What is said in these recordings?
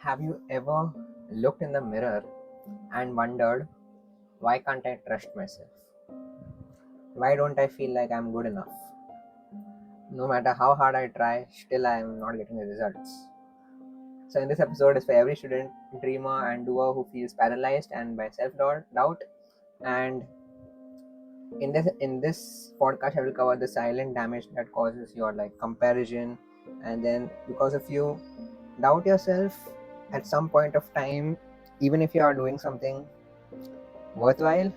Have you ever looked in the mirror and wondered, why can't I trust myself? Why don't I feel like I'm good enough? No matter how hard I try, still I am not getting the results. So, in this episode is for every student, dreamer, and doer who feels paralyzed and by self-doubt. And in this podcast, I will cover the silent damage that causes your comparison, and then because of you doubt yourself at some point of time, even if you are doing something worthwhile,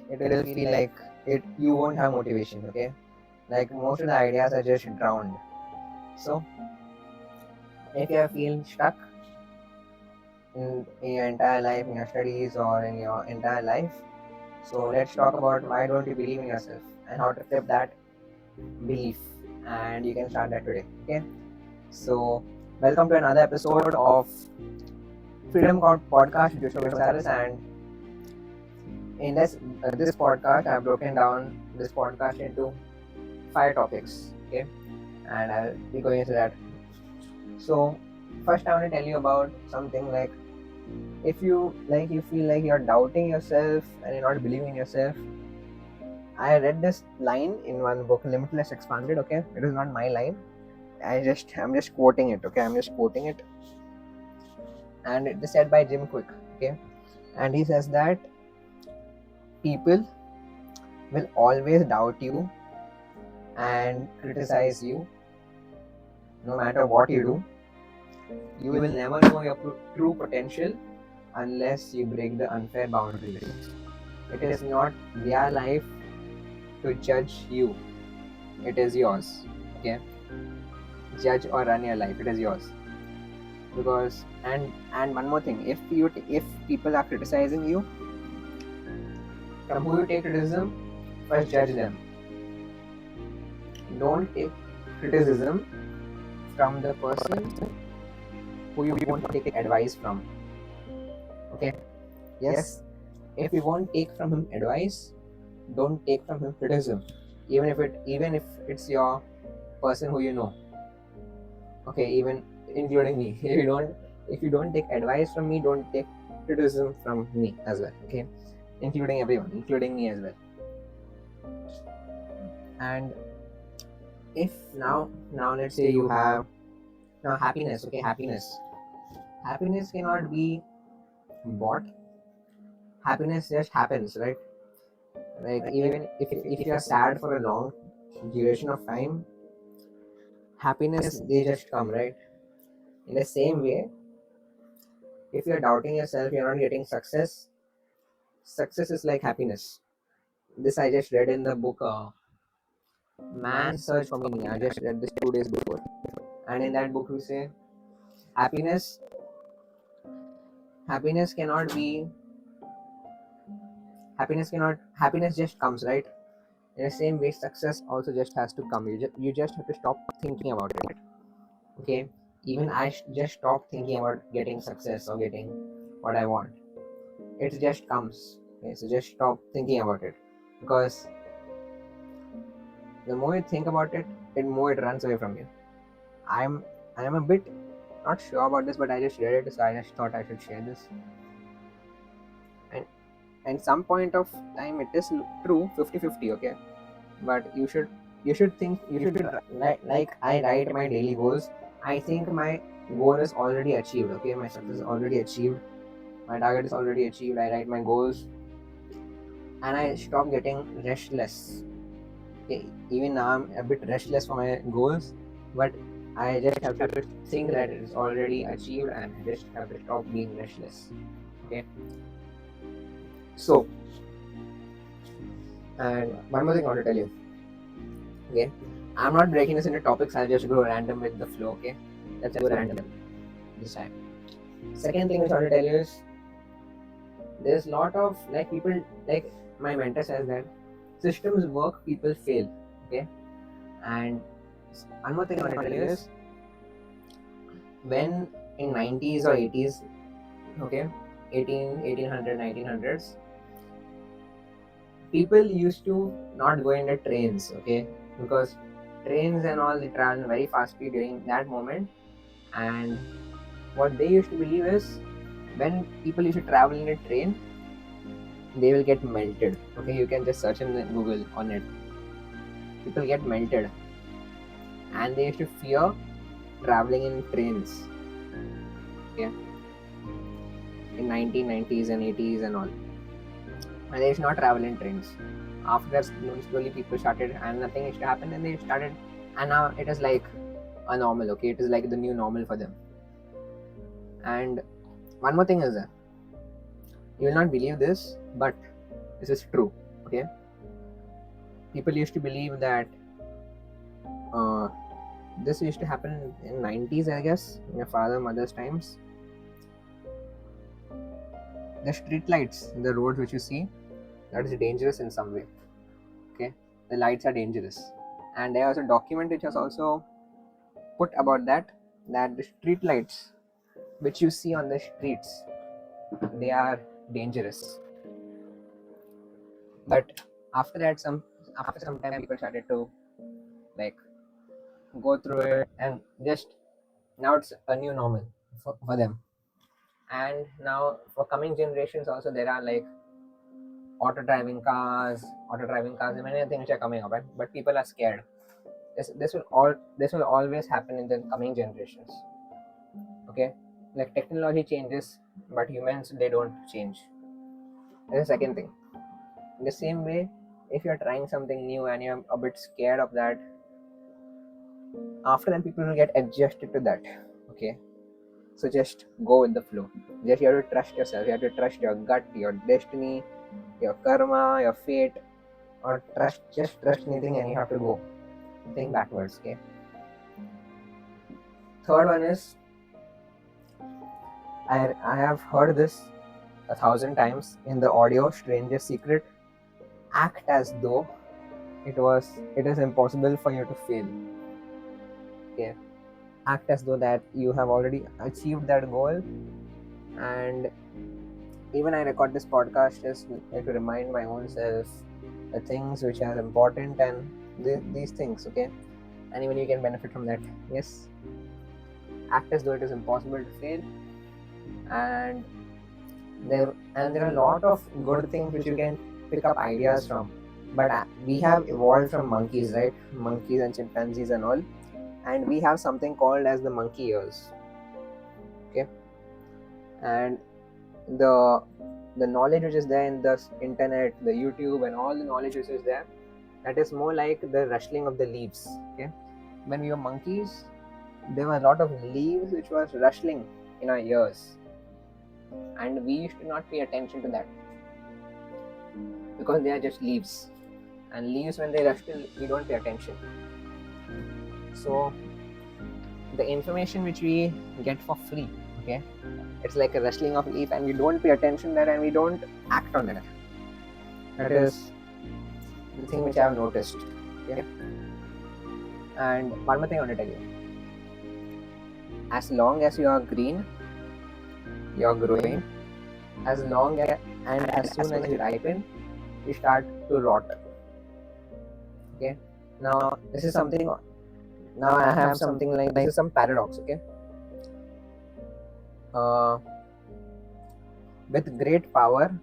it will feel like it you won't have motivation. Okay, like most of the ideas are just drowned. So if you feel stuck in your entire life, in your studies or in your entire life, so let's talk about why don't you believe in yourself and how to flip that belief, and you can start that today. Okay, so welcome to another episode of Freedom Podcast with Joshua Gonzalez. And in this podcast, I've broken down this podcast into 5 topics. Okay, and I'll be going into that. So first, I want to tell you about something like, if you feel like you're doubting yourself and you're not believing in yourself. I read this line in one book, Limitless Expanded. Okay, it is not my line. I'm just quoting it. Okay, I'm just quoting it, and it is said by Jim Quick. Okay, and he says that people will always doubt you and criticize you no matter what you do. You will never know your true potential unless you break the unfair boundaries. It is not their life to judge you, it is yours. Okay, judge or run your life, it is yours. Because and one more thing, if people are criticizing you, from who you take criticism, first judge them. Don't take criticism from the person who you won't take advice from. Okay, yes, if you won't take from him advice, don't take from him criticism, even if it's your person who you know. Okay, even including me. If you don't take advice from me, don't take criticism from me as well. Okay, including everyone, including me as well. And if now let's say you have now happiness. Okay, happiness cannot be bought. Happiness just happens, right? Like, even if you're sad for a long duration of time, happiness, they just come, right? In the same way, if you're doubting yourself, you're not getting success is like happiness. This I just read in the book Man's Search for Meaning. I just read this 2 days before, and in that book we say happiness cannot be happiness just comes, right? In the same way, success also just has to come. You just have to stop thinking about it. Okay, even I just stopped thinking about getting success or getting what I want. It just comes. Okay, so just stop thinking about it, because the more you think about it, the more it runs away from you. I'm a bit not sure about this, but I just read it, so I just thought I should share this. And some point of time it is true, 50-50. Okay, but you should think, like I write my daily goals. I think my goal is already achieved. Okay, my success is already achieved, my target is already achieved. I write my goals and I stop getting restless. Okay, even now I'm a bit restless for my goals, but I just have to think that it is already achieved, and I just have to stop being restless. Okay, so, and one more thing I want to tell you. Okay, I'm not breaking this into topics, I'll just go random with the flow. Okay, let's go random this time. Second thing which I want to tell you is, there's a lot of people, like my mentor says that systems work, people fail. Okay, and one more thing I want to tell you is, when in 90s or 80s, okay, 1800 1900s, people used to not go in the trains. Okay, because trains and all, they travel very fast speed during that moment, and what they used to believe is when people used to travel in a train, they will get melted. Okay, you can just search in Google on it. People get melted, and they used to fear traveling in trains. Okay, in 1990s and 80s and all, and they used to not travel in trains. After that, slowly people started, and nothing used to happen, and they started, and now it is like a normal. Okay, it is like the new normal for them. And one more thing is that you will not believe this, but this is true. Okay, people used to believe that this used to happen in 90s, I guess, in your father mother's times. The street lights in the roads which you see, that is dangerous in some way. Okay, the lights are dangerous, and there was a document which was also put about that the street lights which you see on the streets, they are dangerous. But after that, after some time, people started to like go through it, and just now it's a new normal for them. And now for coming generations also, there are like auto driving cars, and many things which are coming up, right? But people are scared. This will always happen in the coming generations. Okay, like technology changes, but humans, they don't change. That's the second thing. In the same way, if you're trying something new and you're a bit scared of that, after that people will get adjusted to that. Okay, so just go with the flow. Just you have to trust yourself, you have to trust your gut, your destiny, your karma, your fate, or just trust anything, and you have to go. Think backwards. Okay, third one is, I have heard this 1,000 times in the audio Strangest Secret. Act as though it is impossible for you to fail. Okay, act as though that you have already achieved that goal. And even I record this podcast just like to remind my own self the things which are important, and these things. Okay, and even you can benefit from that. Yes, act as though it is impossible to fail. And there are a lot of good things which you can pick up ideas from. But we have evolved from monkeys, right? Monkeys and chimpanzees and all, and we have something called as the monkey ears. Okay, and the knowledge which is there in the internet, the YouTube, and all the knowledge which is there, that is more like the rustling of the leaves. Okay, when we were monkeys, there were a lot of leaves which was rustling in our ears, and we used to not pay attention to that because they are just leaves, and leaves, when they rustle, we don't pay attention. So the information which we get for free, okay, it's like a rustling of leaf, and we don't pay attention to that, and we don't act on it. That is the thing which I have noticed. Okay, and one more thing I want to tell you: as long as you are green, you're growing. As long as, and as soon as you ripen, you start to rot. Okay, now this is something. Now I have something like this is some paradox. Okay, with great power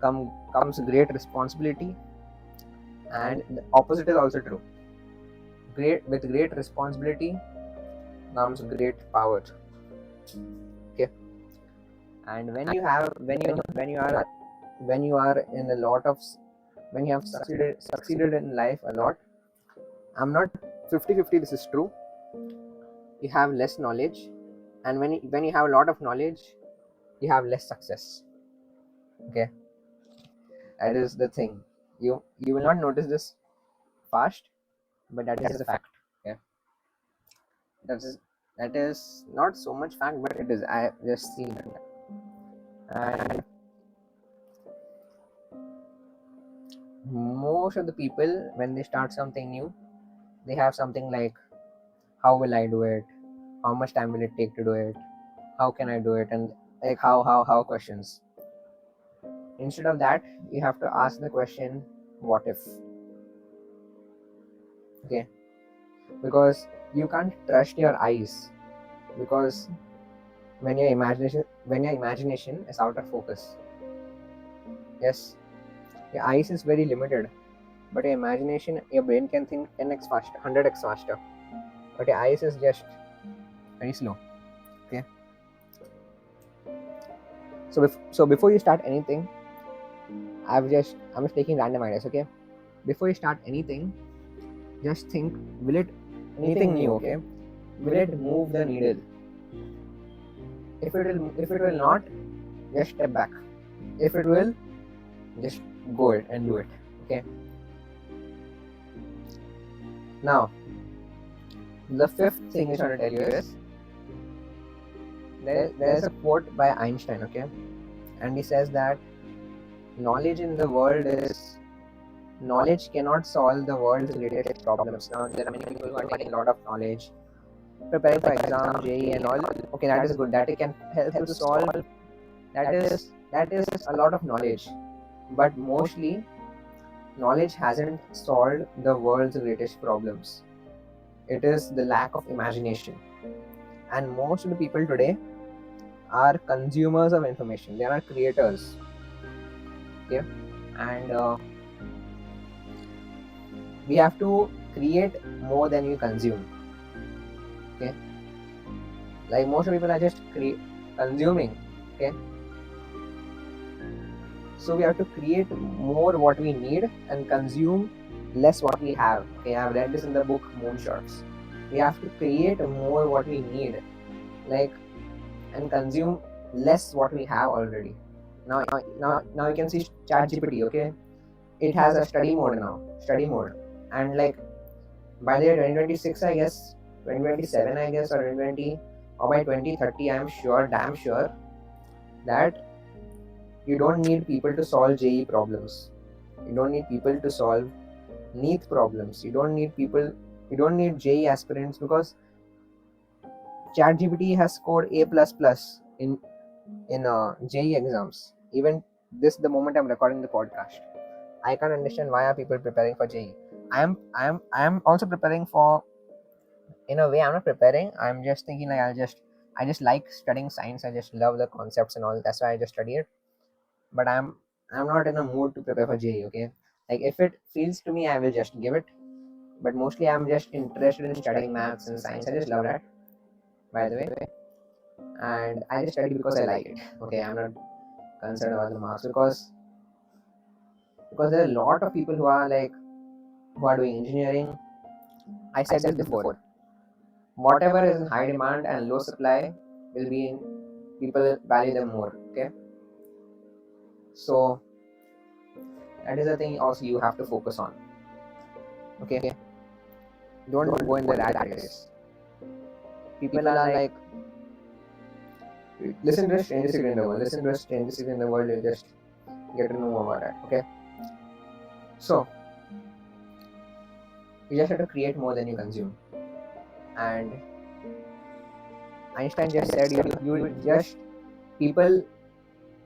comes great responsibility, and the opposite is also true. With great responsibility comes great power. Okay, and when you are in a lot of, when you have succeeded in life a lot, I'm not 50-50, this is true. You have less knowledge, and when you have a lot of knowledge, you have less success. Okay, that is the thing. You will not notice this fast, but that is a fact. Okay, that is not so much fact, but it is. I just seen that. And most of the people, when they start something new, they have something like, how will I do it, how much time will it take to do it, how can I do it, and like how questions. Instead of that, you have to ask the question, what if? Okay, because you can't trust your eyes, because when your imagination is out of focus. Yes, your eyes is very limited, but your imagination, your brain can think 10x faster, 100x faster, but your eyes is just very slow. Okay. So before you start anything, I'm just taking random ideas. Okay. Before you start anything, just think: will it anything new? Okay. Will it move the needle? If it will not, just step back. If it will, just go it and do it. Okay. Now, the fifth thing I want to tell you is there's a quote by Einstein. Okay, and he says that knowledge cannot solve the world's greatest problems. Now there are many people who are taking a lot of knowledge, preparing for exam, JEE and all. Okay, that is good. That it can help to solve. That is a lot of knowledge, but mostly knowledge hasn't solved the world's greatest problems. It is the lack of imagination, and most of the people today are consumers of information. They are not creators. Okay, and we have to create more than we consume. Okay, like most of people are just consuming. Okay, so we have to create more what we need and consume less what we have. Okay, I've read this in the book Moonshots. We have to create more what we need, like, and consume less what we have already. Now you can see ChatGPT. Okay, it has a study mode now. And like by the year 2026, I guess 2027, I guess, or 2020, or by 2030, I'm sure, damn sure, that you don't need people to solve JEE problems. You don't need people to solve NEET problems. You don't need JEE aspirants, because ChatGPT has scored A++ in JEE exams. Even the moment I'm recording the podcast, I can't understand why are people preparing for JEE. I am also preparing for. In a way, I'm not preparing. I'm just thinking like I just like studying science. I just love the concepts and all. That's why I just study it. But I'm not in a mood to prepare for JEE. Okay, like if it feels to me, I will just give it. But mostly, I'm just interested in studying maths and science. I just love that, by the way, and I just study because I like it. Okay, I'm not concerned about the marks, because there are a lot of people who are doing engineering. I said this before. Whatever is in high demand and low supply will be in, people value them more. Okay, so that is the thing also you have to focus on. Okay, don't go in the rat race. People are like, listen to a stranger secret in the world. Listen to a stranger secret in the world. You just get to know more about that. Okay, so you just have to create more than you consume. And Einstein just said you just people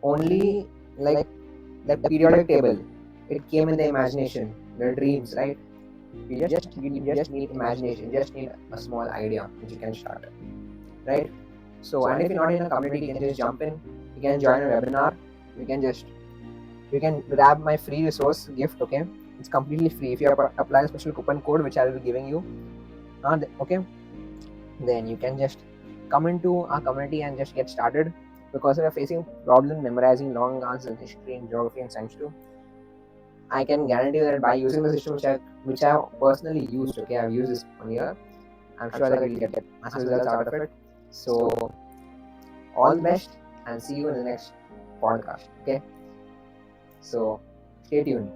only like the periodic table. It came in the imagination, the dreams, right? You just need imagination. You just need a small idea which you can start, right? So, and if you're not in a community, you can just jump in. You can join a webinar. You can grab my free resource gift. Okay, it's completely free. If you apply a special coupon code which I will be giving you, okay, then you can just come into our community and just get started. Because we are facing problem memorizing long answers in history and geography and science too, I can guarantee that by using the system which I have personally used. Okay, I've used this 1 year. I'm sure that we'll get massive results out of it. So all the best, and see you in the next podcast. Okay, so stay tuned.